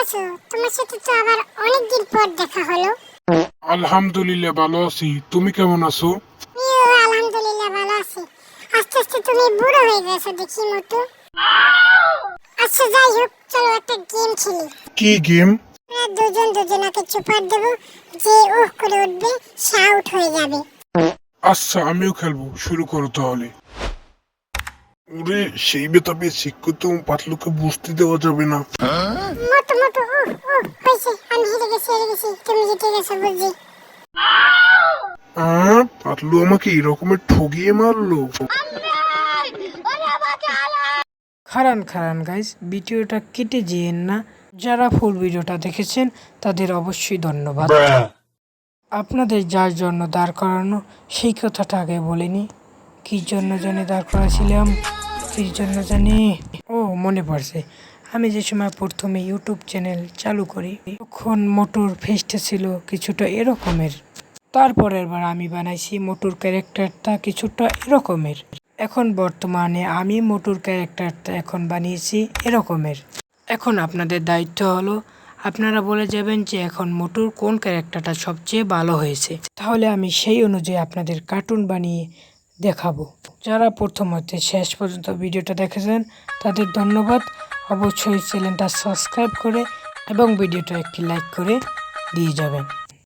আছো? তোমার সাথে তো আবার অনেকদিন পর দেখা হলো। আলহামদুলিল্লাহ ভালো আছি। তুমি কেমন আছো? আমিও আলহামদুলিল্লাহ ভালো আছি। আস্তে আস্তে তুমি বুড়ো হয়ে গেছো দেখি মতো। আচ্ছা যাই হোক, চলো একটা গেম খেলি। কি গেম? আমরা দুজন দুজনাকে চুপার দেবো, যে উহ করে উঠবে সে আউট হয়ে যাবে। আচ্ছা আমিও খেলবো, শুরু করো তাহলে। ওরে সেই বেতা পেয়েছি, কিন্তু পাতলুকে বুঝতে দেওয়া যাবে না। মতো মতো হয়েছে, আমি হেরে গেছি, তুমি জিতে গেছো বুঝি। পাতলু আমাকে এরকমের ঠগিয়ে মারলো। খারান খারান গাইস, ভিডিওটা কেটে যেয়েন না। যারা ফুল ভিডিওটা দেখেছেন তাদের অবশ্যই ধন্যবাদ। আপনাদের যার জন্য দাঁড় করানো সেই কথাটা আগে বলিনি। কি জন্য জানি দাঁড় করাছিলাম, কি জন্য জানি, ও মনে পড়ছে। আমি যে সময় প্রথমে ইউটিউব চ্যানেল চালু করি তখন মোটুর ফেসটা ছিল কিছুটা এরকমের। তারপরের বার আমি বানাইছি মোটুর ক্যারেক্টারটা কিছুটা এরকমের। এখন বর্তমানে আমি মোটুর ক্যারেক্টারটা এখন বানিয়েছি এরকমের। এখন আপনাদের দায়িত্ব হলো আপনারা বলে যাবেন যে এখন মোটুর কোন ক্যারেক্টারটা সবচেয়ে ভালো হয়েছে, তাহলে আমি সেই অনুযায়ী আপনাদের কার্টুন বানিয়ে দেখাবো। যারা প্রথম হতে শেষ পর্যন্ত ভিডিওটা দেখেছেন তাদের ধন্যবাদ। অবশ্যই চ্যানেলটা সাবস্ক্রাইব করে এবং ভিডিওটা একটি লাইক করে দিয়ে যাবেন।